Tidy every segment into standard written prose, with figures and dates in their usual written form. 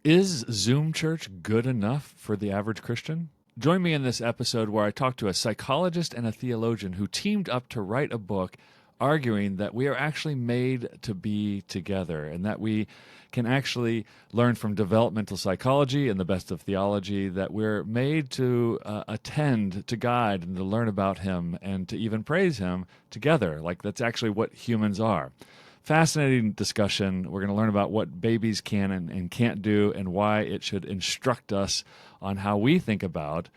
Is Zoom church good enough for the average Christian? Join me in this episode where I talk to a psychologist and a theologian who teamed up to write a book arguing that we are actually made to be together and that we can actually learn from developmental psychology and the best of theology, that we're made to attend to God and to learn about Him and to even praise Him together. Like, that's actually what humans are. Fascinating discussion. We're going to learn about what babies can and can't do and why it should instruct us on how we think about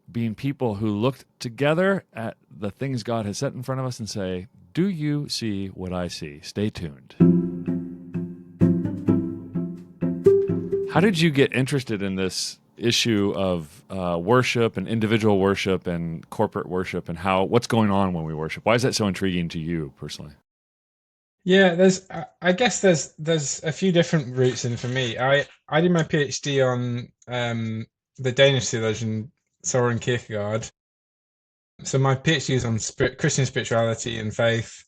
being people who look together at the things God has set in front of us and say, do you see what I see? Stay tuned. How did you get interested in this issue of worship and individual worship and corporate worship and what's going on when we worship? Why is that so intriguing to you personally? Yeah, I guess there's a few different routes in for me. I did my PhD on the Danish theologian Søren Kierkegaard. So my PhD is on Christian spirituality and faith,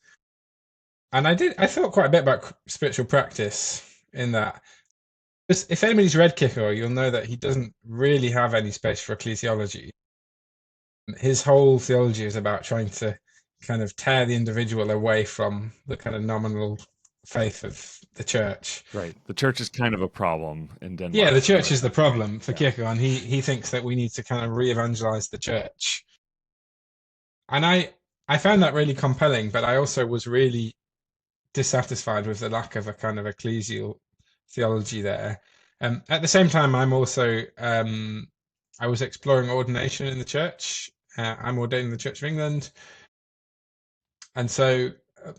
and I thought quite a bit about spiritual practice in that. If anybody's read Kierkegaard, you'll know that he doesn't really have any space for ecclesiology. His whole theology is about trying to kind of tear the individual away from the kind of nominal faith of the church. Right. The church is kind of a problem in Yeah, the Denmark. church Right. is the problem for Yeah. Kierkegaard, and he thinks that we need to kind of re-evangelize the church. And I found that really compelling, but I also was really dissatisfied with the lack of a kind of ecclesial theology there. At the same time, I was exploring ordination in the church. I'm ordained in the Church of England, and so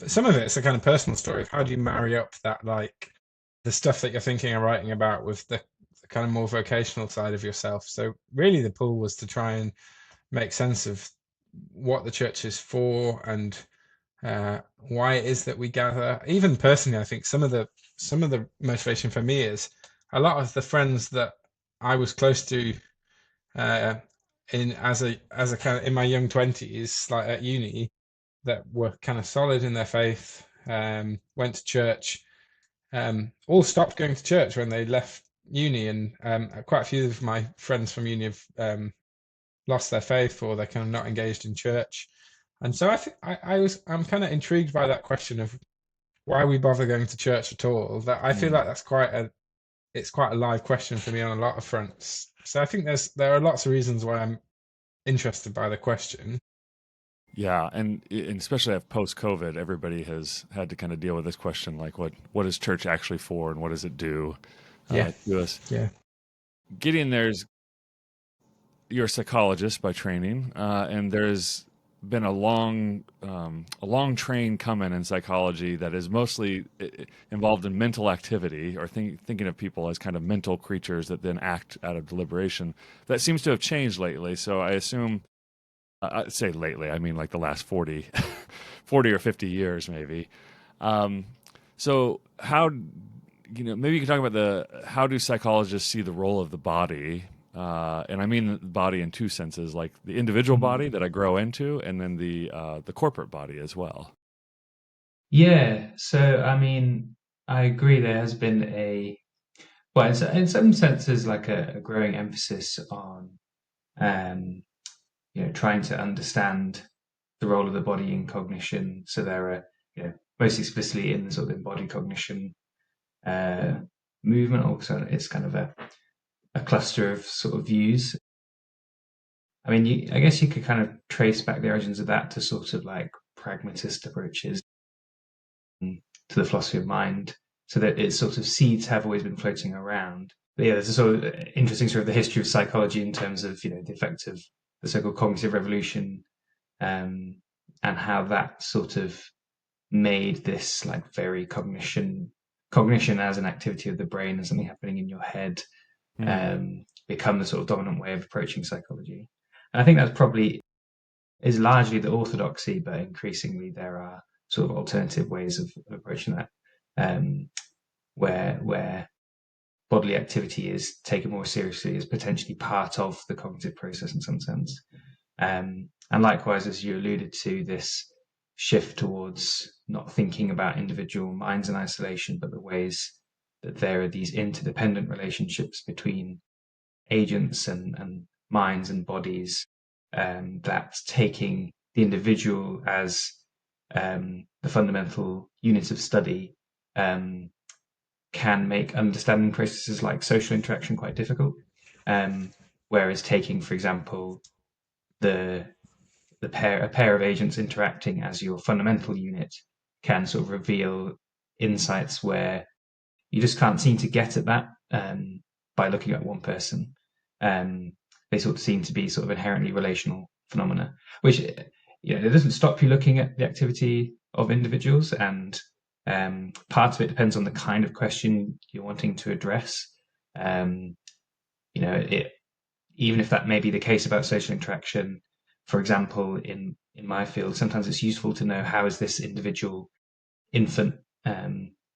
some of it's a kind of personal story of how do you marry up that, like, the stuff that you're thinking and writing about with the kind of more vocational side of yourself. So really the pull was to try and make sense of what the church is for and why it is that we gather. Even personally, I think some of the motivation for me is a lot of the friends that I was close to uh, in as a kind of in my young 20s, like at uni, that were kind of solid in their faith, went to church, all stopped going to church when they left uni, and quite a few of my friends from uni have lost their faith or they're kind of not engaged in church. And so I think I'm kind of intrigued by that question of why we bother going to church at all. That I feel Mm. like it's quite a live question for me on a lot of fronts. So I think there are lots of reasons why I'm interested by the question. Yeah, and especially post COVID, everybody has had to kind of deal with this question, like what is church actually for, and what does it do Yeah, to us? yeah. Gideon, you're a psychologist by training, and there's been a long train coming in psychology that is mostly involved in mental activity or thinking of people as kind of mental creatures that then act out of deliberation. That seems to have changed lately. So I assume, I say lately, I mean like the last 40, 40 or 50 years maybe. Um, so maybe you can talk about how do psychologists see the role of the body? And I mean the body in two senses, like the individual Mhm. body that I grow into, and then the corporate body as well. Yeah, so I mean, I agree. There has been well, in some senses, like a growing emphasis on, um, trying to understand the role of the body in cognition. So there are, most explicitly in the sort of embodied cognition uh, movement. Also, it's kind of a cluster of sort of views. I mean, I guess you could kind of trace back the origins of that to sort of like pragmatist approaches to the philosophy of mind, so that its sort of seeds have always been floating around. But yeah, there's a sort of interesting sort of the history of psychology in terms of the effect of the so-called cognitive revolution, um, and how that sort of made this like very cognition as an activity of the brain and something happening in your head, Hmm. become the sort of dominant way of approaching psychology. And I think that's probably is largely the orthodoxy, but increasingly there are sort of alternative ways of approaching that, um, where bodily activity is taken more seriously as potentially part of the cognitive process in some sense. And likewise, as you alluded to, this shift towards not thinking about individual minds in isolation, but the ways that there are these interdependent relationships between agents and minds and bodies, that taking the individual as the fundamental unit of study can make understanding processes like social interaction quite difficult. Whereas taking, for example, a pair of agents interacting as your fundamental unit can sort of reveal insights where you just can't seem to get at that by looking at one person. They sort of seem to be sort of inherently relational phenomena, which, it doesn't stop you looking at the activity of individuals, and part of it depends on the kind of question you're wanting to address. Even if that may be the case about social interaction, for example, in my field, sometimes it's useful to know how is this individual infant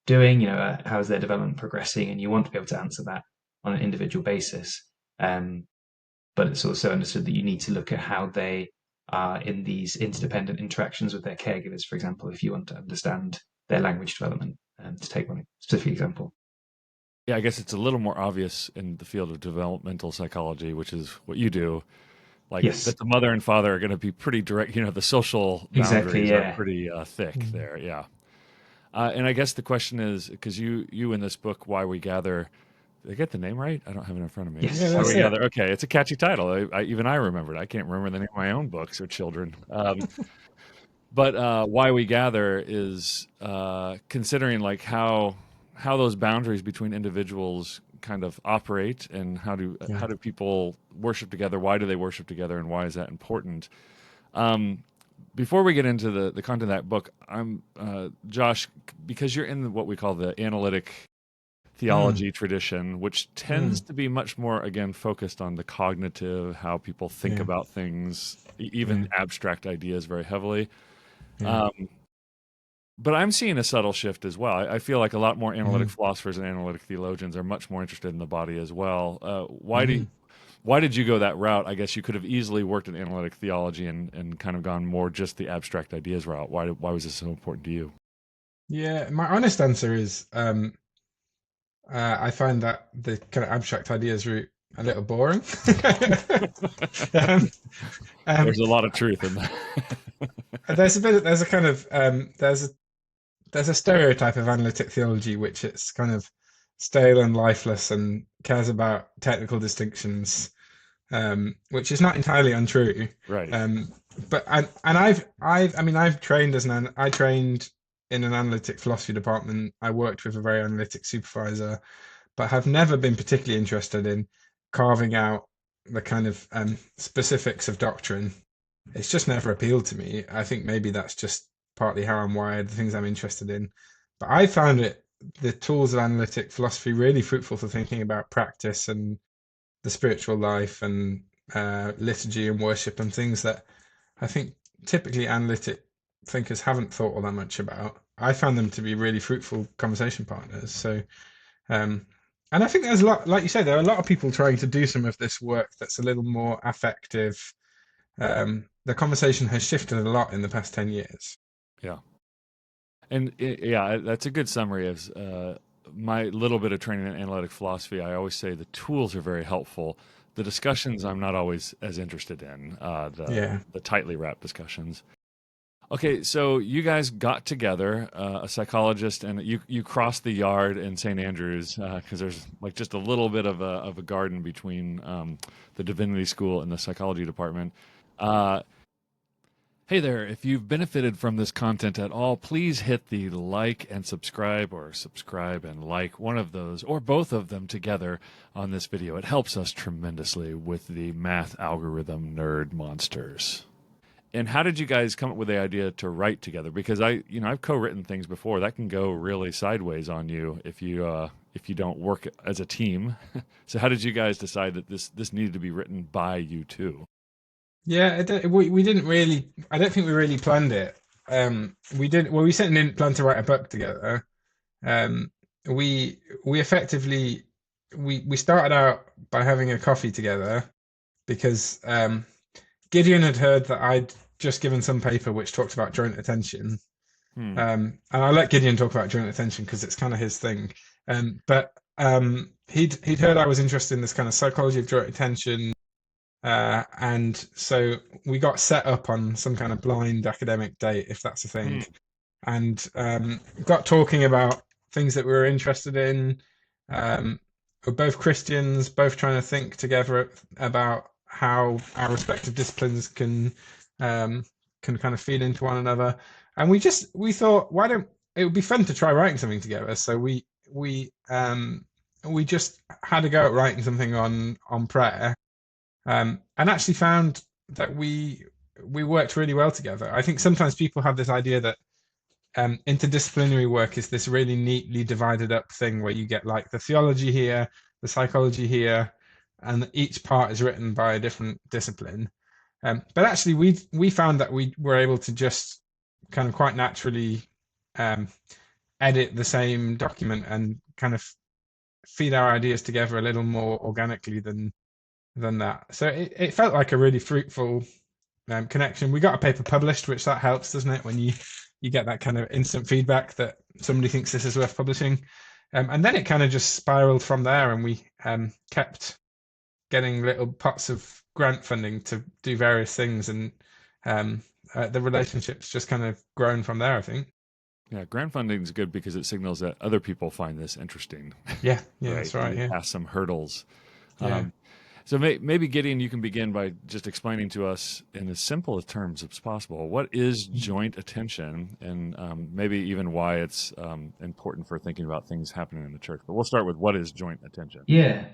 doing, how is their development progressing, and you want to be able to answer that on an individual basis. But it's also understood that you need to look at how they are in these interdependent interactions with their caregivers, for example, if you want to understand their language development, to take one specific example. Yeah, I guess it's a little more obvious in the field of developmental psychology, which is what you do. Like, yes, that the mother and father are going to be pretty direct. The social boundaries are pretty thick there. Yeah. And I guess the question is, because you in this book, Why We Gather, did I get the name right? I don't have it in front of me. Yes. Yeah, Why We it. Gather. Okay, it's a catchy title. Even I remembered. I can't remember the name of my own books or children. But Why We Gather is considering like how those boundaries between individuals kind of operate, and how do people worship together? Why do they worship together, and why is that important? Before we get into the content of that book, I'm Josh, because you're in what we call the analytic theology tradition, which tends to be much more, again, focused on the cognitive, how people think about things, even abstract ideas very heavily. But I'm seeing a subtle shift as well. I feel like a lot more analytic philosophers and analytic theologians are much more interested in the body as well. Why did you go that route? I guess you could have easily worked in analytic theology and kind of gone more just the abstract ideas route. Why was this so important to you? Yeah, my honest answer is I find that the kind of abstract ideas route a little boring. There's a lot of truth in that. There's a stereotype of analytic theology which it's kind of stale and lifeless and cares about technical distinctions, which is not entirely untrue. Right. But I've trained I trained in an analytic philosophy department. I worked with a very analytic supervisor, but have never been particularly interested in carving out the kind of specifics of doctrine. It's just never appealed to me. I think maybe that's just partly how I'm wired, the things I'm interested in. But I found the tools of analytic philosophy really fruitful for thinking about practice and the spiritual life and liturgy and worship and things that I think typically analytic thinkers haven't thought all that much about. I found them to be really fruitful conversation partners. So, and I think there's a lot, like you said, there are a lot of people trying to do some of this work that's a little more affective. The conversation has shifted a lot in the past 10 years. Yeah. And that's a good summary of my little bit of training in analytic philosophy. I always say the tools are very helpful. The discussions I'm not always as interested in, the tightly wrapped discussions. Okay, so you guys got together, a psychologist, and you crossed the yard in St. Andrews, because there's like just a little bit of a garden between the divinity school and the psychology department. Hey there, if you've benefited from this content at all, please hit the like and subscribe, or subscribe and like, one of those or both of them together on this video. It helps us tremendously with the math algorithm nerd monsters. And how did you guys come up with the idea to write together? Because I've co-written things before that can go really sideways on you if you don't work as a team. So how did you guys decide that this needed to be written by you two? Yeah, we didn't really. I don't think we really planned it. We certainly didn't plan to write a book together. We effectively we started out by having a coffee together because Gideon had heard that I'd just given some paper which talked about joint attention. And I let Gideon talk about joint attention because it's kind of his thing. But he'd heard I was interested in this kind of psychology of joint attention, and so we got set up on some kind of blind academic date, if that's a thing, and got talking about things that we were interested in. We're both Christians, both trying to think together about how our respective disciplines can kind of feed into one another. And we thought, why don't it would be fun to try writing something together? So we just had a go at writing something on prayer, and actually found that we worked really well together. I think sometimes people have this idea that interdisciplinary work is this really neatly divided up thing where you get like the theology here, the psychology here, and each part is written by a different discipline. But actually, we found that we were able to just kind of quite naturally edit the same document and kind of feed our ideas together a little more organically than that. So it felt like a really fruitful connection. We got a paper published, which that helps, doesn't it? When you get that kind of instant feedback that somebody thinks this is worth publishing. And then it kind of just spiraled from there, and we kept getting little pots of grant funding to do various things, and the relationship's just kind of grown from there, I think. Yeah, grant funding is good because it signals that other people find this interesting. Yeah, that's right. You pass some hurdles. Yeah. So maybe, Gideon, you can begin by just explaining to us in as simple of terms as possible, what is joint attention, and maybe even why it's important for thinking about things happening in the church. But we'll start with what is joint attention. Yeah.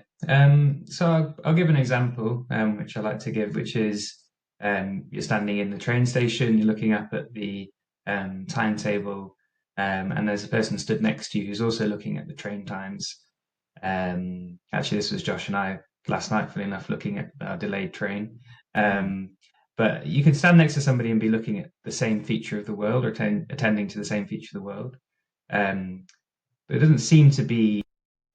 So I'll give an example, which I like to give, which is you're standing in the train station, you're looking up at the timetable, and there's a person stood next to you who's also looking at the train times. Actually, this was Josh and I last night, funny enough, looking at our delayed train. But you can stand next to somebody and be looking at the same feature of the world, or attending to the same feature of the world. But it doesn't seem to be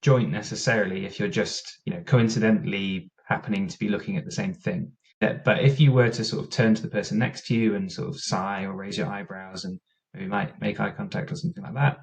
joint necessarily if you're just, coincidentally happening to be looking at the same thing. But if you were to sort of turn to the person next to you and sort of sigh or raise your eyebrows and maybe might make eye contact or something like that,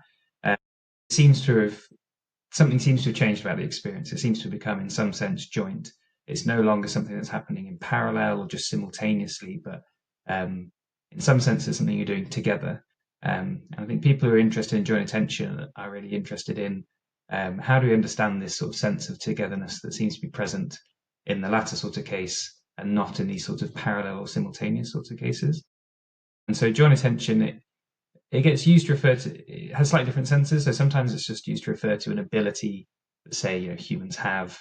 something seems to have changed about the experience. It seems to have become, in some sense, joint. It's no longer something that's happening in parallel or just simultaneously, but in some sense, it's something you're doing together. And I think people who are interested in joint attention are really interested in how do we understand this sort of sense of togetherness that seems to be present in the latter sort of case and not in these sort of parallel or simultaneous sorts of cases. And so joint attention, it gets used to refer to, it has slightly different senses. So sometimes it's just used to refer to an ability that, say, humans have,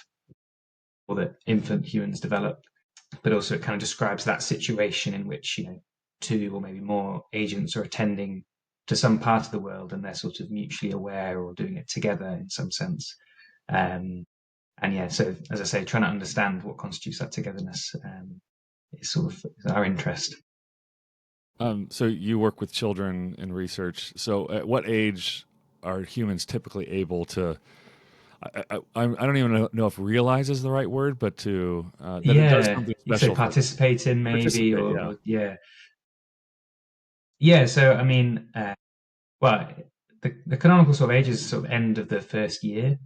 or that infant humans develop. But also it kind of describes that situation in which, two or maybe more agents are attending to some part of the world and they're sort of mutually aware or doing it together in some sense. So as I say, trying to understand what constitutes that togetherness is sort of our interest. So you work with children in research. So at what age are humans typically able to, I don't even know if realize is the right word, but to, that it does something special. Participate in maybe, Yeah, so I mean, the canonical sort of age is sort of end of the first year.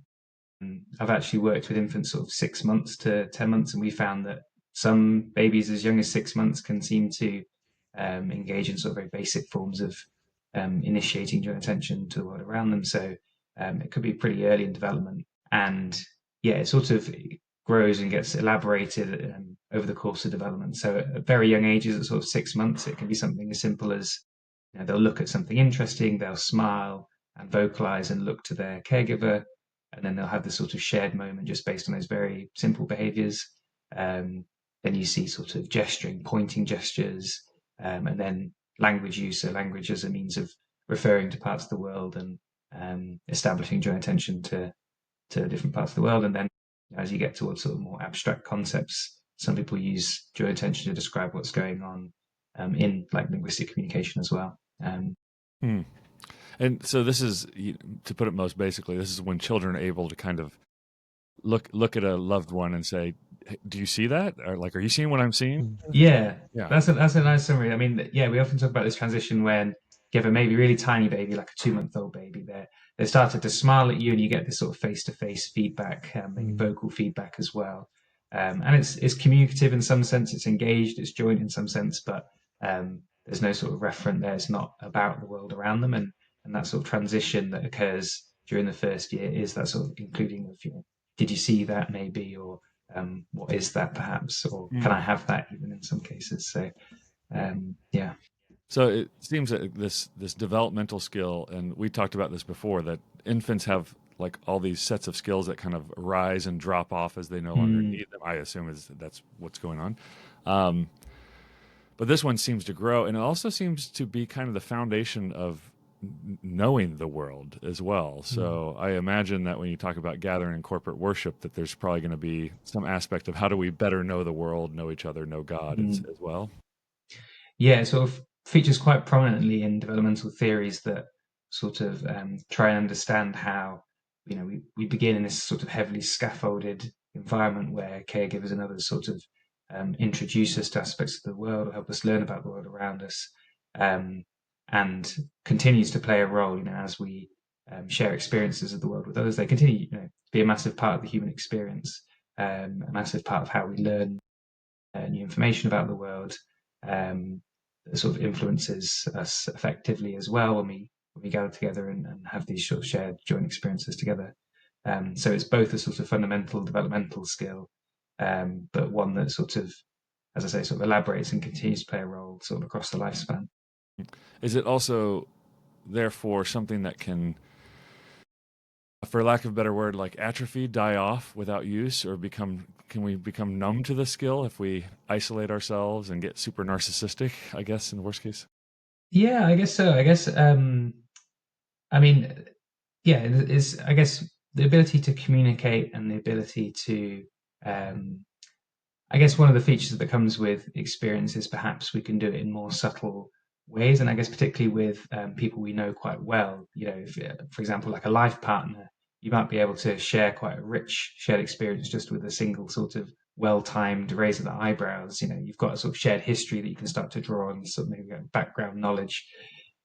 I've actually worked with infants sort of 6 months to 10 months, and we found that some babies as young as 6 months can seem to engage in sort of very basic forms of initiating joint attention to the world around them. So it could be pretty early in development, and it sort of grows and gets elaborated over the course of development. So at very young ages, at sort of 6 months, it can be something as simple as they'll look at something interesting, they'll smile and vocalize and look to their caregiver, and then they'll have this sort of shared moment just based on those very simple behaviors. Then you see sort of gesturing, pointing gestures, and then language use, so language as a means of referring to parts of the world and establishing joint attention to different parts of the world. And then as you get towards sort of more abstract concepts, some people use joint attention to describe what's going on in like linguistic communication as well. And so this is, to put it most basically, this is when children are able to kind of look at a loved one and say, hey, do you see that? Or like, are you seeing what I'm seeing? Yeah. That's a nice summary. I mean, we often talk about this transition when you have a maybe really tiny baby, like a 2-month-old baby, they started to smile at you, and you get this sort of face-to-face feedback, maybe vocal feedback as well. And it's communicative in some sense, it's engaged, it's joint in some sense, but there's no sort of referent there. It's not about the world around them, and that sort of transition that occurs during the first year is that sort of including of, did you see that maybe, or what is that perhaps, or can I have that even in some cases? So yeah. So it seems that this developmental skill, and we talked about this before, that infants have like all these sets of skills that kind of rise and drop off as they no longer need them. I assume that's what's going on. But this one seems to grow, and it also seems to be kind of the foundation of knowing the world as well. So I imagine that when you talk about gathering in corporate worship, that there's probably going to be some aspect of how do we better know the world, know each other, know God as well. Yeah, it sort of features quite prominently in developmental theories that sort of try and understand how, we begin in this sort of heavily scaffolded environment where caregivers and others sort of introduce us to aspects of the world, or help us learn about the world around us, and continues to play a role, as we share experiences of the world with others. They continue, to be a massive part of the human experience, a massive part of how we learn new information about the world. That sort of influences us effectively as well when we gather together and have these sort of shared joint experiences together. So it's both a sort of fundamental developmental skill, but one that sort of, as I say, sort of elaborates and continues to play a role sort of across the lifespan. Is it also, therefore, something that can, for lack of a better word, like atrophy, die off without use, or can we become numb to the skill if we isolate ourselves and get super narcissistic, I guess, in the worst case? Yeah, I guess so. I guess, I mean, yeah, it's, I guess, the ability to communicate and the ability to, I guess one of the features that comes with experience is perhaps we can do it in more subtle ways. And I guess particularly with people we know quite well, if, for example, like a life partner, you might be able to share quite a rich shared experience just with a single sort of well-timed raise of the eyebrows. You've got a sort of shared history that you can start to draw on, sort of maybe background knowledge.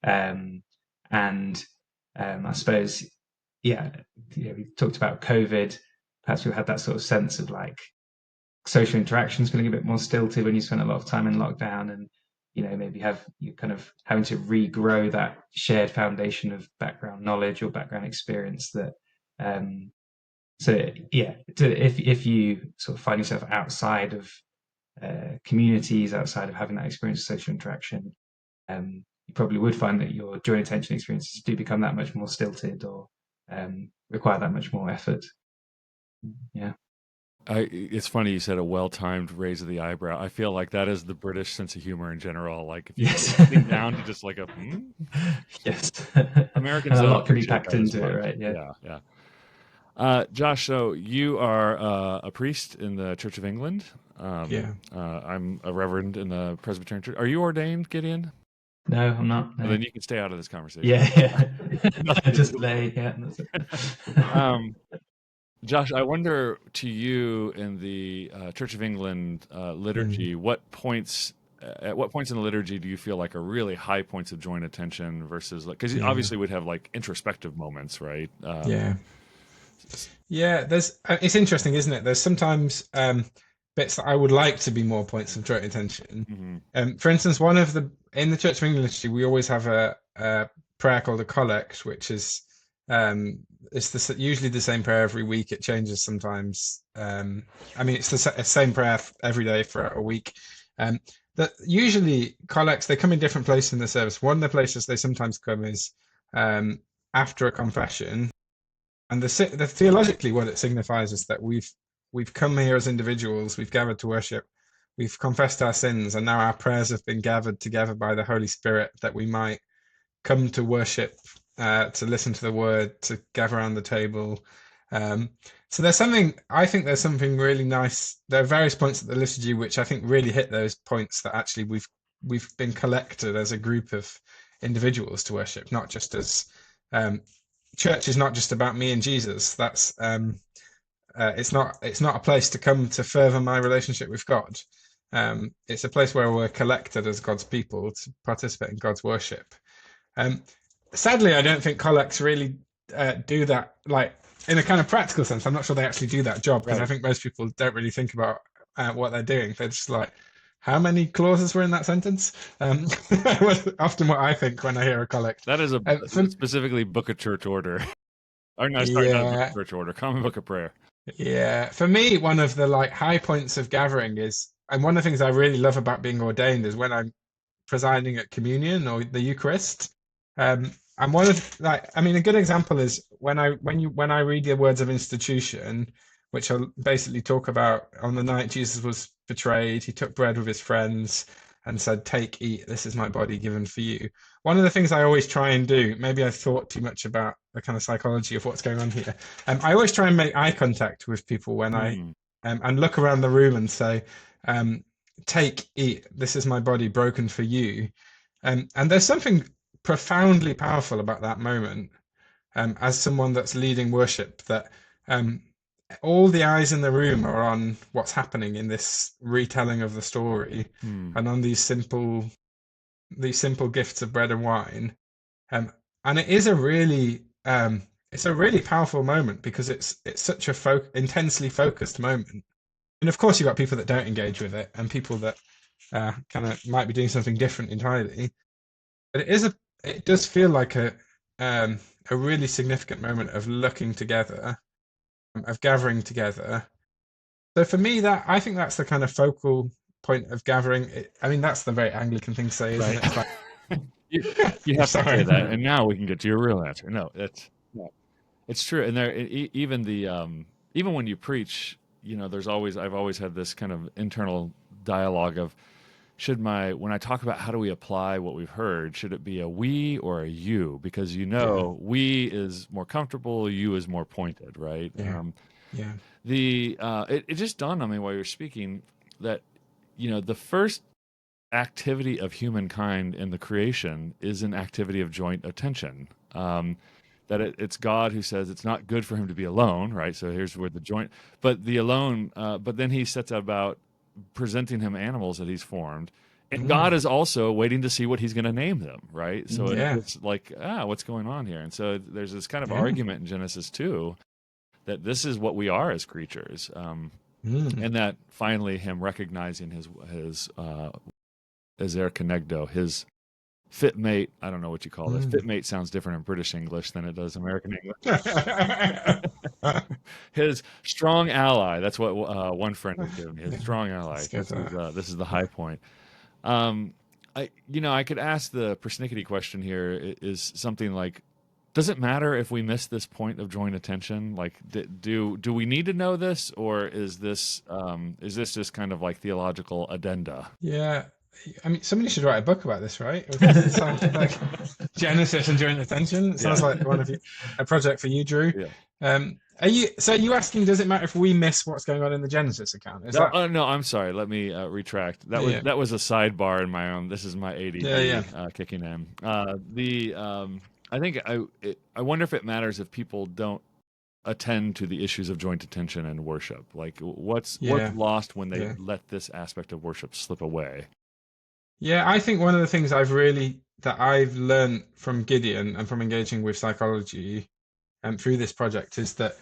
And I suppose, yeah, we talked about COVID. Perhaps we've had that sort of sense of like social interactions feeling a bit more stilted when you spend a lot of time in lockdown, and maybe you kind of having to regrow that shared foundation of background knowledge or background experience. That so yeah, if you sort of find yourself outside of communities, outside of having that experience of social interaction, you probably would find that your joint attention experiences do become that much more stilted, or require that much more effort. Yeah. It's funny you said a well-timed raise of the eyebrow. I feel like that is the British sense of humor in general. Like if you sit down to just like a yes, Americans and a don't lot can be appreciate packed that as into it, much. right? Yeah. Josh, so you are a priest in the Church of England. I'm a reverend in the Presbyterian Church. Are you ordained, Gideon? No, I'm not. No. Well, then you can stay out of this conversation. Yeah. Just lay. Yeah. That's it. Josh, I wonder to you in the Church of England liturgy, at what points in the liturgy do you feel like are really high points of joint attention versus like, because obviously we'd have like introspective moments, right? It's interesting, isn't it? There's sometimes bits that I would like to be more points of joint attention. For instance, in the Church of England liturgy, we always have a prayer called a collect, which is it's usually the same prayer every week. It changes sometimes. It's the same prayer every day for a week. That usually collects, they come in different places in the service. One of the places they sometimes come is after a confession, and the theologically what it signifies is that we've come here as individuals, we've gathered to worship, we've confessed our sins, and now our prayers have been gathered together by the Holy Spirit that we might come to worship, to listen to the word, to gather around the table. So I think there's something really nice. There are various points of the liturgy which I think really hit those points, that actually we've been collected as a group of individuals to worship, not just as church is not just about me and Jesus. That's it's not a place to come to further my relationship with God. It's a place where we're collected as God's people to participate in God's worship. Sadly, I don't think collects really do that, like in a kind of practical sense. I'm not sure they actually do that job, because I think most people don't really think about what they're doing. They're just like, how many clauses were in that sentence? Often what I think when I hear a collect. That is specifically Book of Church Order. Or no, sorry, not Book of Church Order, Common Book of Prayer. Yeah, for me, one of the like high points of gathering is, and one of the things I really love about being ordained is when I'm presiding at communion or the Eucharist. And one of a good example is when I read the words of institution, which I'll basically talk about on the night Jesus was betrayed, he took bread with his friends and said, "Take, eat, this is my body given for you." One of the things I always try and do, maybe I thought too much about the kind of psychology of what's going on here. I always try and make eye contact with people when I and look around the room and say, "Take, eat, this is my body broken for you." And there's something profoundly powerful about that moment, as someone that's leading worship, that all the eyes in the room are on what's happening in this retelling of the story, and on these simple gifts of bread and wine, and it is a really powerful moment, because it's such a intensely focused moment. And of course, you've got people that don't engage with it, and people that kind of might be doing something different entirely. But it does feel like a really significant moment of looking together, of gathering together. So for me, I think that's the kind of focal point of gathering. That's the very Anglican thing to say, isn't it? It's like, you have to say that, and now we can get to your real answer. No, it's true. And there, even when you preach, I've always had this kind of internal dialogue of, when I talk about how do we apply what we've heard, should it be a we or a you? Because we is more comfortable, you is more pointed, right? It just dawned on me while you were speaking that the first activity of humankind in the creation is an activity of joint attention. That it's God who says it's not good for him to be alone, right? So here's where the joint, but the alone, but then he sets about presenting him animals that he's formed, and God is also waiting to see what he's going to name them, right? So it's like, what's going on here? And so there's this kind of argument in Genesis 2 that this is what we are as creatures, and that finally him recognizing his ezer kenegdo, his fit mate. I don't know what you call this. Fit mate sounds different in British English than it does American English. His strong ally. That's what one friend was giving me. His strong ally. This is the high point. I could ask the persnickety question here, is something like, does it matter if we miss this point of joint attention? Like, do we need to know this, or is this just kind of like theological addenda? Yeah. Somebody should write a book about this, right? It sounds like Genesis and joint attention. It sounds like a project for you, Dru. Yeah. Are you asking, does it matter if we miss what's going on in the Genesis account? No, I'm sorry. Let me retract. That was a sidebar in my own. This is my ADD kicking in. I think I wonder if it matters if people don't attend to the issues of joint attention and worship. Like, what's lost when they let this aspect of worship slip away? Yeah, I think one of the things I've learned from Gideon and from engaging with psychology through this project is that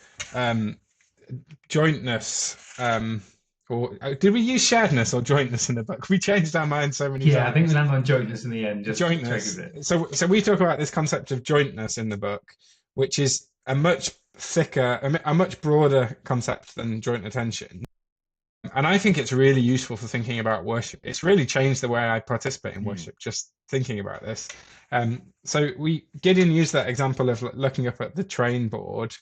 jointness, or did we use sharedness or jointness in the book? We changed our mind so many times. Yeah, I think we landed on jointness in the end. Just jointness. So we talk about this concept of jointness in the book, which is a much thicker, a much broader concept than joint attention. And I think it's really useful for thinking about worship. It's really changed the way I participate in worship, just thinking about this. So Gideon used that example of looking up at the train board,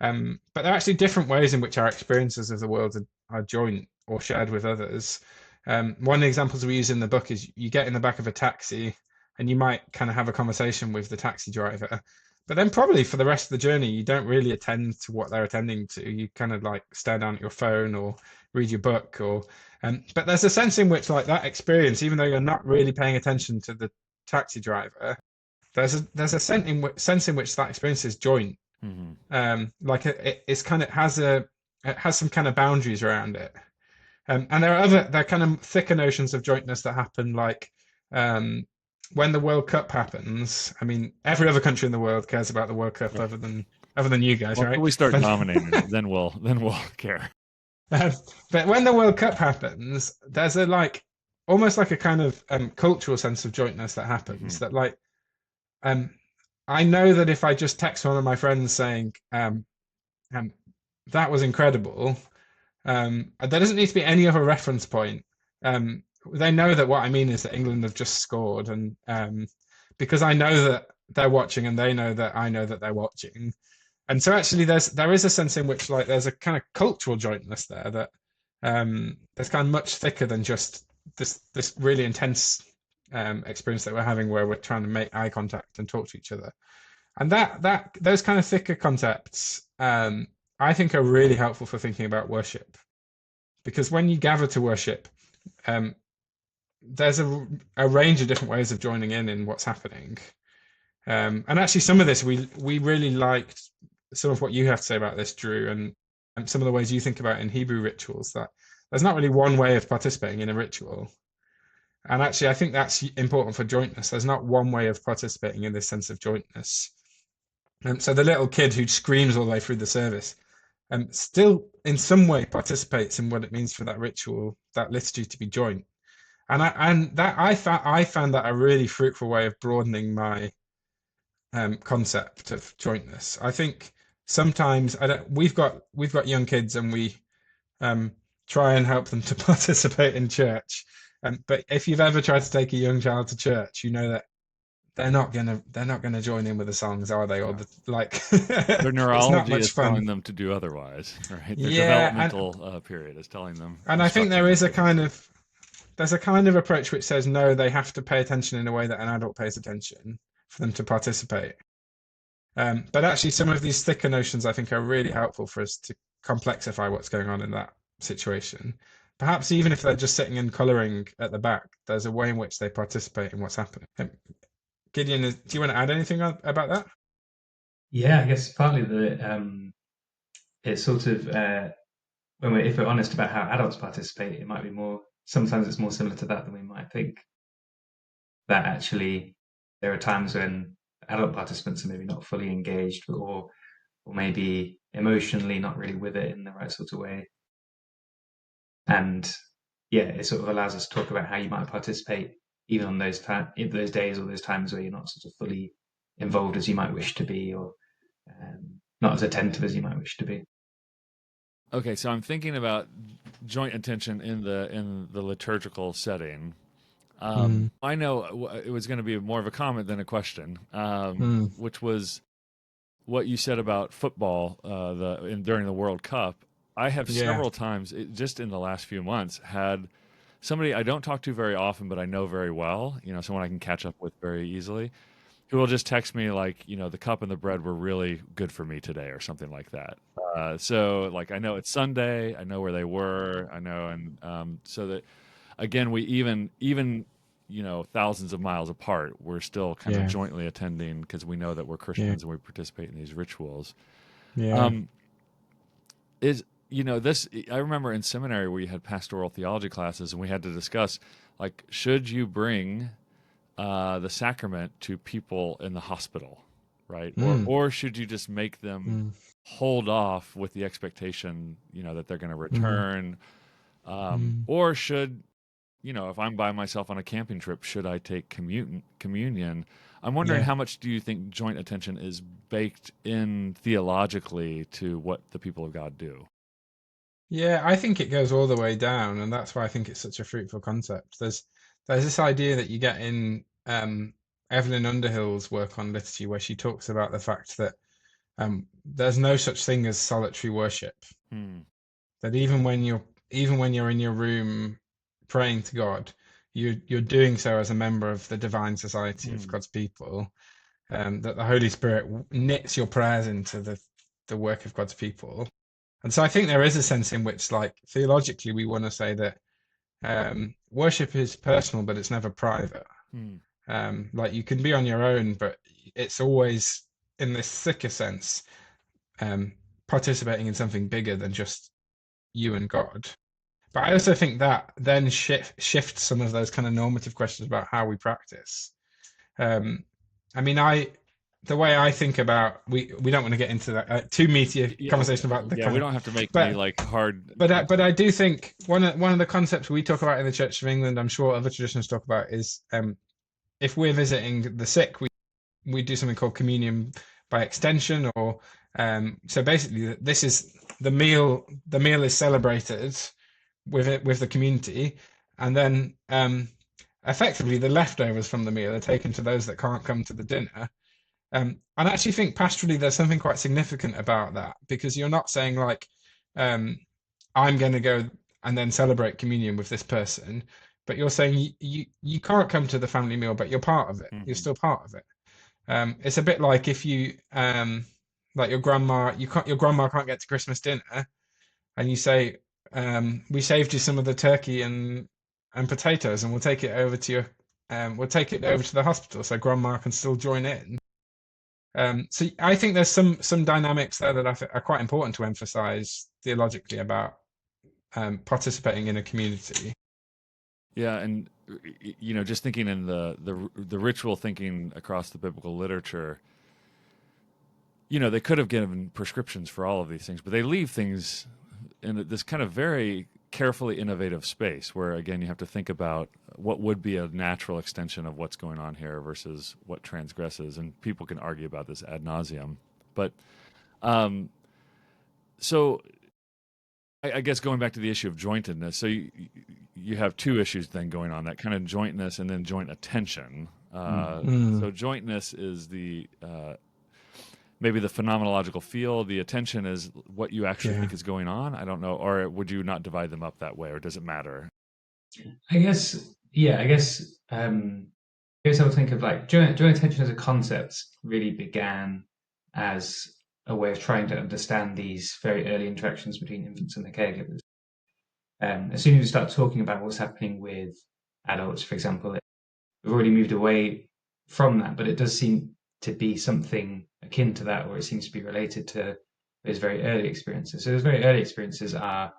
but there are actually different ways in which our experiences of the world are joint or shared with others. One of the examples we use in the book is you get in the back of a taxi and you might kind of have a conversation with the taxi driver, but then probably for the rest of the journey, you don't really attend to what they're attending to. You kind of like stare down at your phone or read your book, but there's a sense in which, like, that experience, even though you're not really paying attention to the taxi driver, there's a sense in which that experience is joint. Like it's kind of it has some kind of boundaries around it, and there are kind of thicker notions of jointness that happen, like when the World Cup happens, I mean, every other country in the world cares about the World Cup other than you guys, Well, right? until we start dominating it, then we'll care. But when the World Cup happens, there's a almost like a kind of cultural sense of jointness that happens. That I know that if I just text one of my friends saying that was incredible, there doesn't need to be any other reference point. They know that what I mean is that England have just scored, and because I know that they're watching, and they know that I know that they're watching. And so actually there is a sense in which there's a kind of cultural jointness there that that's kind of much thicker than just this really intense experience that we're having where we're trying to make eye contact and talk to each other. And that those kind of thicker concepts I think are really helpful for thinking about worship. Because when you gather to worship, there's a range of different ways of joining in what's happening. And actually some of this we really liked some of what you have to say about this, Dru, and some of the ways you think about it in Hebrew rituals, that there's not really one way of participating in a ritual. And actually, I think that's important for jointness. There's not one way of participating in this sense of jointness. And so the little kid who screams all the way through the service still in some way participates in what it means for that ritual, that liturgy, to be joint. And I found that a really fruitful way of broadening my concept of jointness. I think sometimes we've got young kids, and we try and help them to participate in church. But if you've ever tried to take a young child to church, you know that they're not gonna join in with the songs, are they? Or Their neurology is fun. telling them to do otherwise, right? Their developmental period is telling them. And I think there's a kind of approach which says no, they have to pay attention in a way that an adult pays attention for them to participate. But actually, some of these thicker notions I think are really helpful for us to complexify what's going on in that situation. Perhaps even if they're just sitting and colouring at the back, there's a way in which they participate in what's happening. Gideon, do you want to add anything about that? Yeah, I guess partly it's sort of if we're honest about how adults participate, it might be more. Sometimes it's more similar to that than we might think. That actually, there are times when adult participants are maybe not fully engaged, or maybe emotionally not really with it in the right sort of way. And yeah, it sort of allows us to talk about how you might participate even on those days or those times where you're not sort of fully involved as you might wish to be, or not as attentive as you might wish to be. Okay, so I'm thinking about joint attention in the liturgical setting. I know it was going to be more of a comment than a question, which was what you said about football during the World Cup. I have several times, just in the last few months, had somebody I don't talk to very often, but I know very well, someone I can catch up with very easily, who will just text me like, the cup and the bread were really good for me today, or something like that. So like, I know it's Sunday, I know where they were, I know, and so that, again, we even thousands of miles apart, we're still kind of jointly attending because we know that we're Christians and we participate in these rituals. This, I remember in seminary we had pastoral theology classes, and we had to discuss, like, should you bring the sacrament to people in the hospital, right? Or should you just make them hold off with the expectation, that they're going to return? Or should, if I'm by myself on a camping trip, should I take communion? I'm wondering how much do you think joint attention is baked in theologically to what the people of God do? Yeah, I think it goes all the way down, and that's why I think it's such a fruitful concept. There's this idea that you get in Evelyn Underhill's work on liturgy, where she talks about the fact that there's no such thing as solitary worship. That even when you're in your room praying to God, you're doing so as a member of the divine society of God's people. That the Holy Spirit knits your prayers into the work of God's people. And so I think there is a sense in which, like, theologically, we want to say that worship is personal, but it's never private. Like, you can be on your own, but it's always, in this thicker sense, participating in something bigger than just you and God. But I also think that then shifts some of those kind of normative questions about how we practice. I mean, the way I think about, we don't want to get into that too meaty a conversation about the yeah, kind we of, don't have to make any but like hard. I do think one of the concepts we talk about in the Church of England, I'm sure other traditions talk about, is if we're visiting the sick, we do something called communion by extension, or so basically this is the meal. The meal is celebrated with the community, and then effectively the leftovers from the meal are taken to those that can't come to the dinner. And I actually think pastorally there's something quite significant about that, because you're not saying like, I'm going to go and then celebrate communion with this person, but you're saying you can't come to the family meal, but you're part of it. You're still part of it. It's a bit like if you like your grandma can't get to Christmas dinner, and you say, we saved you some of the turkey and potatoes, and we'll take it over to the hospital so grandma can still join in. So I think there's some dynamics there that are quite important to emphasize theologically about participating in a community. Yeah, and just thinking in the ritual thinking across the biblical literature, they could have given prescriptions for all of these things, but they leave things in this kind of very carefully innovative space where, again, you have to think about what would be a natural extension of what's going on here versus what transgresses, and people can argue about this ad nauseum. But so I guess going back to the issue of jointedness, so you have two issues then going on, that kind of jointness and then joint attention. So jointness is the maybe the phenomenological field. The attention is what you actually think is going on. I don't know, or would you not divide them up that way, or does it matter? I guess I would think of like joint attention as a concept really began as a way of trying to understand these very early interactions between infants and the caregivers. As soon as we start talking about what's happening with adults, for example, we've already moved away from that, but it does seem to be something akin to that, or it seems to be related to those very early experiences. So those very early experiences are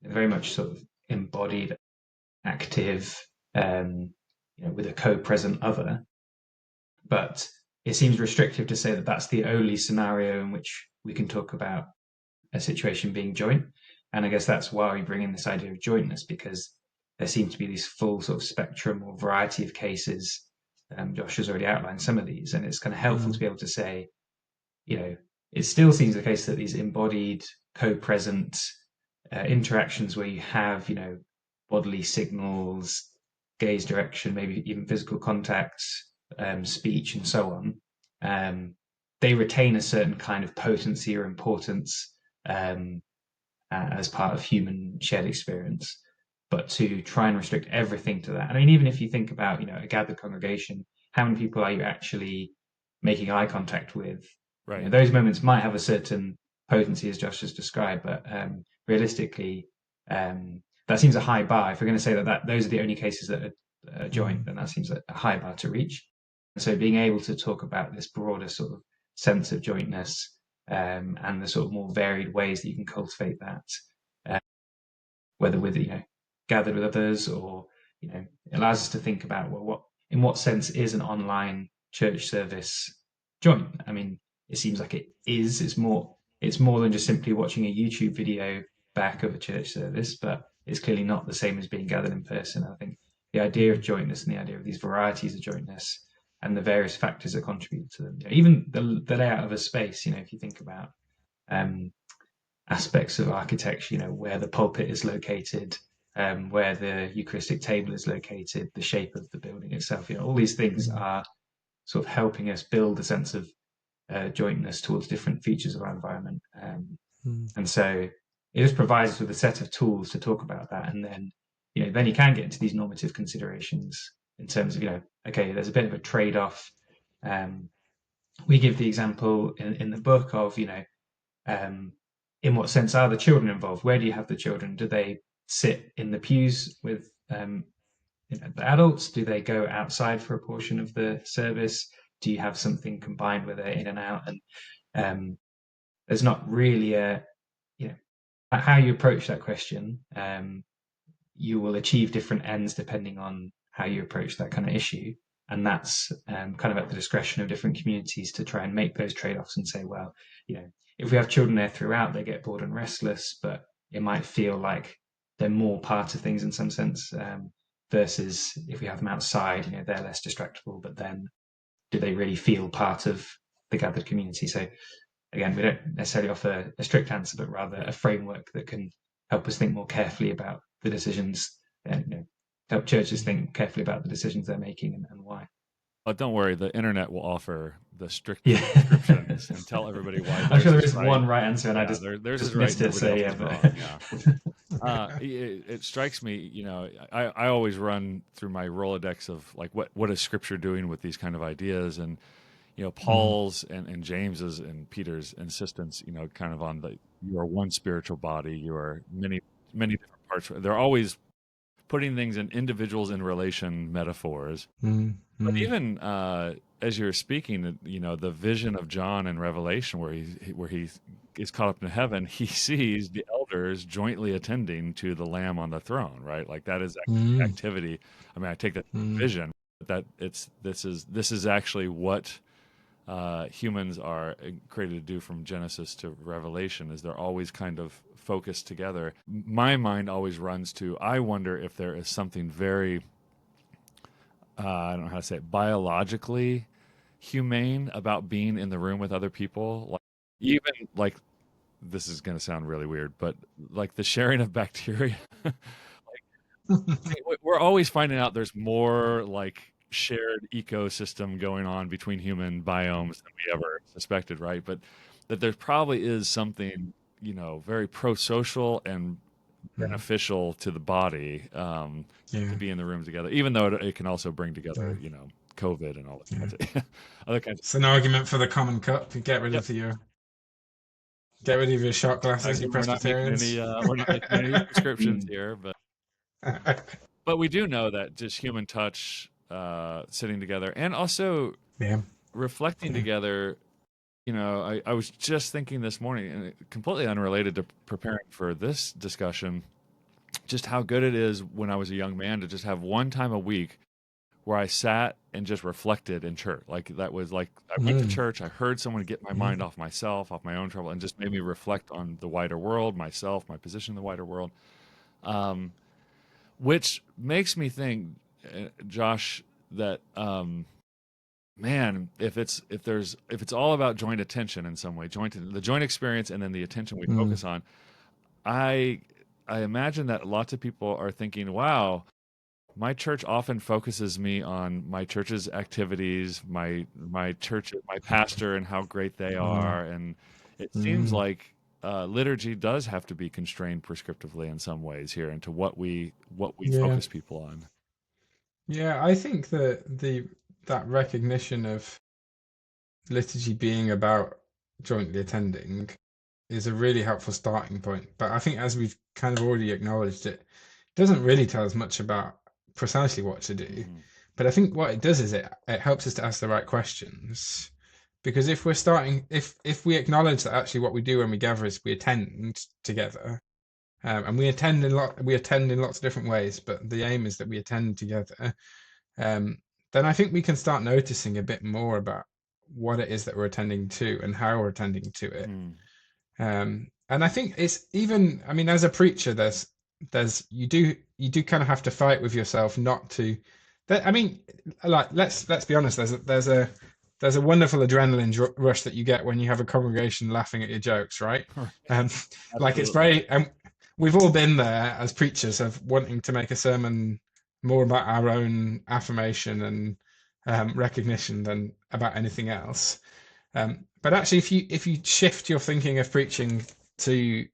very much sort of embodied, active, with a co-present other. But it seems restrictive to say that that's the only scenario in which we can talk about a situation being joint. And I guess that's why we bring in this idea of jointness, because there seem to be this full sort of spectrum or variety of cases. Josh has already outlined some of these, and it's kind of helpful to be able to say, it still seems the case that these embodied, co-present interactions where you have, bodily signals, gaze direction, maybe even physical contacts, speech, and so on, they retain a certain kind of potency or importance as part of human shared experience. But to try and restrict everything to that, I mean, even if you think about, a gathered congregation, how many people are you actually making eye contact with? Right. Those moments might have a certain potency, as Josh has described, but realistically, that seems a high bar. If we're going to say that those are the only cases that are joint, then that seems a high bar to reach. And so being able to talk about this broader sort of sense of jointness and the sort of more varied ways that you can cultivate that, whether with, gathered with others, or, it allows us to think about, well, in what sense is an online church service joint? I mean, it seems like it is. It's more than just simply watching a YouTube video back of a church service, but it's clearly not the same as being gathered in person. I think the idea of jointness and the idea of these varieties of jointness and the various factors that contribute to them, even the layout of a space, if you think about aspects of architecture, where the pulpit is located, where the Eucharistic table is located, the shape of the building itself, all these things are sort of helping us build a sense of jointness towards different features of our environment. And so it just provides us with a set of tools to talk about that. And then, then you can get into these normative considerations in terms of, okay, there's a bit of a trade-off. We give the example in the book of, in what sense are the children involved? Where do you have the children? Do they sit in the pews with the adults? Do they go outside for a portion of the service? Do you have something combined where they're in and out? And there's not really how you approach that question. You will achieve different ends depending on how you approach that kind of issue. And that's kind of at the discretion of different communities to try and make those trade-offs and say, well, if we have children there throughout, they get bored and restless, but it might feel like they're more part of things in some sense, versus if we have them outside, they're less distractible, but then do they really feel part of the gathered community? So again, we don't necessarily offer a strict answer, but rather a framework that can help us think more carefully about the decisions and help churches think carefully about the decisions they're making and why. But don't worry, the internet will offer the strict Yeah. descriptions and tell everybody why. I'm sure there is is one right answer, and I just missed it. So yeah, it strikes me. I always run through my Rolodex of like what is Scripture doing with these kind of ideas, and Paul's and James's and Peter's insistence, kind of on you are one spiritual body, you are many different parts. They're always putting things in individuals in relation metaphors. But even as you're speaking, the vision of John in Revelation, where he is caught up in heaven, he sees the elders jointly attending to the Lamb on the throne, right? Like that is activity. I mean, I take that vision, but this is actually what humans are created to do from Genesis to Revelation. Is they're always kind of focused together. My mind always runs to, I wonder if there is something very I don't know how to say it, biologically humane about being in the room with other people. Like, even like, this is going to sound really weird, but like the sharing of bacteria. We're always finding out there's more like shared ecosystem going on between human biomes than we ever suspected, right? But that there probably is something, very pro-social and beneficial to the body to be in the room together, even though it can also bring together, COVID and all that kinds of other kinds. It's an argument for the common cup. You get rid of your shot glasses, you Presbyterians. We're not making any prescriptions here, but we do know that just human touch, sitting together, and also reflecting together. I was just thinking this morning, and completely unrelated to preparing for this discussion, just how good it is when I was a young man to just have one time a week where I sat and just reflected in church. Like that was like, I went to church, I heard someone get my mind off myself, off my own trouble, and just made me reflect on the wider world, myself, my position in the wider world. Which makes me think, Josh, that, man, if it's all about joint attention in some way, the joint experience, and then the attention we focus on, I imagine that lots of people are thinking, wow, my church often focuses me on my church's activities, my church, my pastor, and how great they are, and it seems like liturgy does have to be constrained prescriptively in some ways here into what we focus people on. Yeah, I think that recognition of liturgy being about jointly attending is a really helpful starting point. But I think, as we've kind of already acknowledged, it doesn't really tell us much about precisely what to do. But I think what it does is it helps us to ask the right questions. Because if we acknowledge that actually what we do when we gather is we attend together, and we attend in lots of different ways, but the aim is that we attend together, then I think we can start noticing a bit more about what it is that we're attending to and how we're attending to it. And I think it's even, I mean, as a preacher, you do kind of have to fight with yourself not to. I mean, like let's be honest. There's a wonderful adrenaline rush that you get when you have a congregation laughing at your jokes, right? Like it's very. We've all been there as preachers of wanting to make a sermon more about our own affirmation and recognition than about anything else. But actually, if you shift your thinking of preaching to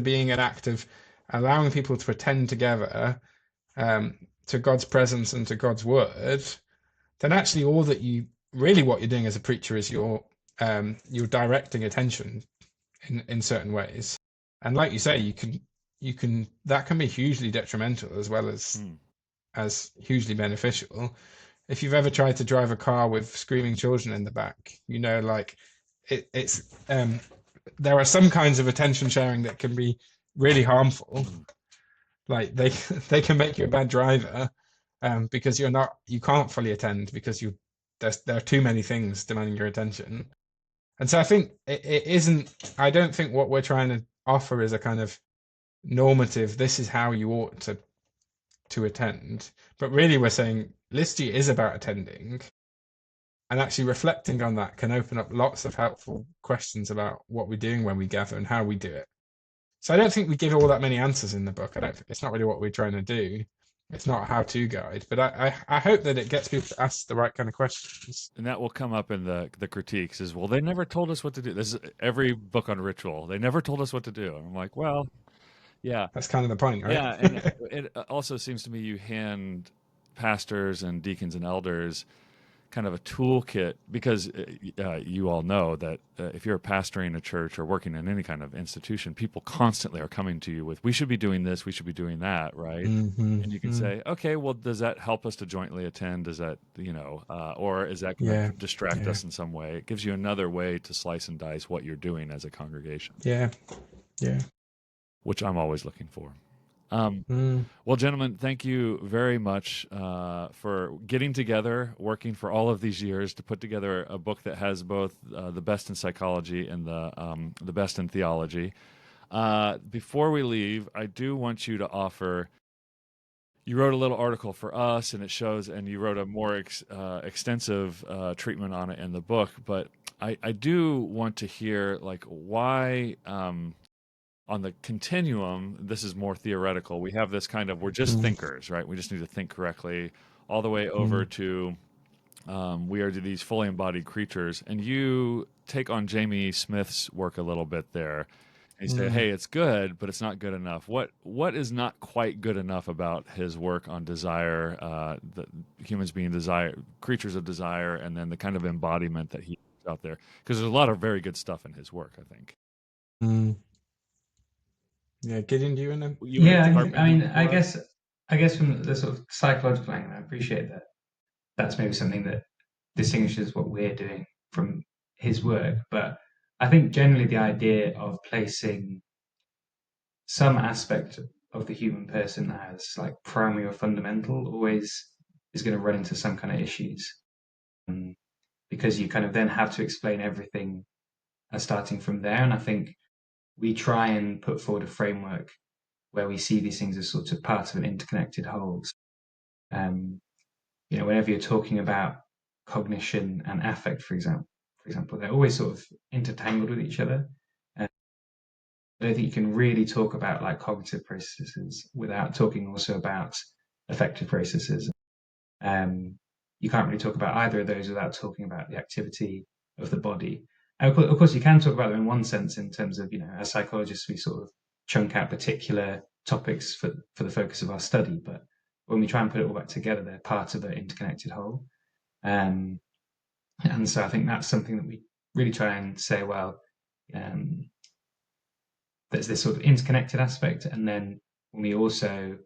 being an act of allowing people to attend together to God's presence and to God's word, then actually what you're doing as a preacher is you're directing attention in certain ways. And like you say, you can that can be hugely detrimental as well as hugely beneficial. If you've ever tried to drive a car with screaming children in the back, like it's there are some kinds of attention sharing that can be really harmful. Like they can make you a bad driver, because you can't fully attend because there are too many things demanding your attention. And so I think it isn't, I don't think what we're trying to offer is a kind of normative, this is how you ought to attend, but really we're saying liturgy is about attending, and actually reflecting on that can open up lots of helpful questions about what we're doing when we gather and how we do it. So I don't think we give all that many answers in the book. It's not really what we're trying to do. It's not a how-to guide, but I hope that it gets people to ask the right kind of questions. And that will come up in the critiques is, well, they never told us what to do. This is every book on ritual. They never told us what to do. And I'm like, well, yeah. That's kind of the point, right? Yeah, and it also seems to me you hand pastors and deacons and elders kind of a toolkit, because you all know that if you're pastoring a church or working in any kind of institution, people constantly are coming to you with, we should be doing this, we should be doing that, right? Mm-hmm. And you can say, okay, well, does that help us to jointly attend? Does that, or is that going to distract us in some way? It gives you another way to slice and dice what you're doing as a congregation. Yeah. Which I'm always looking for. Well, gentlemen, thank you very much for getting together, working for all of these years to put together a book that has both the best in psychology and the best in theology. Before we leave, I do want you to offer. You wrote a little article for us, and it shows, and you wrote a more extensive treatment on it in the book. But I do want to hear, like, why. On the continuum, this is more theoretical. We have this kind of, we're just thinkers, right? We just need to think correctly, all the way over to we are these fully embodied creatures. And you take on Jamie Smith's work a little bit there. And you say, hey, it's good, but it's not good enough. What is not quite good enough about his work on desire, the humans being creatures of desire, and then the kind of embodiment that he puts out there? Because there's a lot of very good stuff in his work, I think. Yeah, Gideon, do you want to? I guess from the sort of psychological angle, I appreciate that. That's maybe something that distinguishes what we're doing from his work. But I think generally the idea of placing some aspect of the human person as like primary or fundamental always is going to run into some kind of issues, because you kind of then have to explain everything starting from there. And I think we try and put forward a framework where we see these things as sort of part of an interconnected whole. Whenever you're talking about cognition and affect, for example, they're always sort of intertangled with each other. And I don't think you can really talk about like cognitive processes without talking also about affective processes. You can't really talk about either of those without talking about the activity of the body. And of course, you can talk about them in one sense in terms of, as psychologists, we sort of chunk out particular topics for the focus of our study. But when we try and put it all back together, they're part of an interconnected whole. And so I think that's something that we really try and say, well, there's this sort of interconnected aspect. And then when we also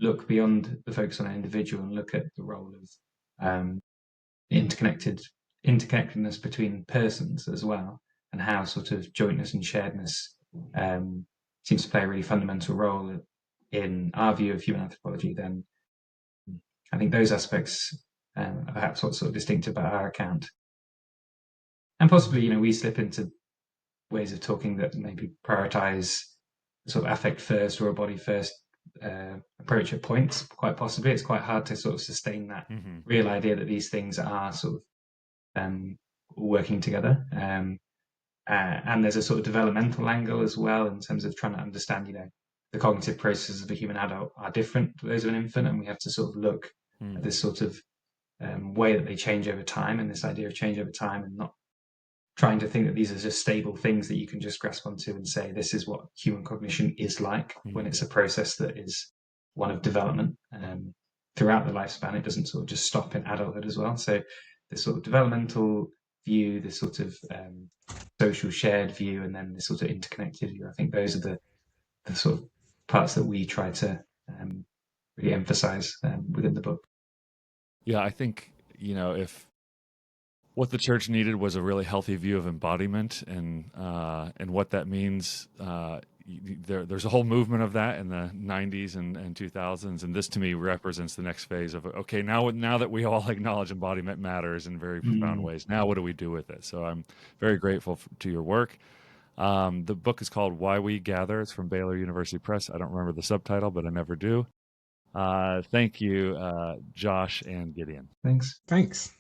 look beyond the focus on an individual and look at the role of interconnectedness between persons as well, and how sort of jointness and sharedness seems to play a really fundamental role in our view of human anthropology, then I think those aspects are perhaps what's sort of distinctive about our account. And possibly, we slip into ways of talking that maybe prioritize sort of affect first or a body first approach at points. Quite possibly, it's quite hard to sort of sustain that real idea that these things are sort of working together. And there's a sort of developmental angle as well in terms of trying to understand, the cognitive processes of a human adult are different to those of an infant, and we have to sort of look at this sort of way that they change over time, and this idea of change over time, and not trying to think that these are just stable things that you can just grasp onto and say this is what human cognition is like, when it's a process that is one of development throughout the lifespan. It doesn't sort of just stop in adulthood as well. So this sort of developmental view, this sort of social shared view, and then this sort of interconnected view, I think those are the sort of parts that we try to really emphasize within the book. Yeah, I think, if what the church needed was a really healthy view of embodiment and what that means there's a whole movement of that in the 90s and 2000s, and this to me represents the next phase of, okay, now that we all acknowledge embodiment matters in very profound ways, now what do we do with it? So I'm very grateful to your work. The book is called Why We Gather. It's from Baylor University Press. I don't remember the subtitle, but I never do. Thank you, Josh and Gideon. Thanks. Thanks.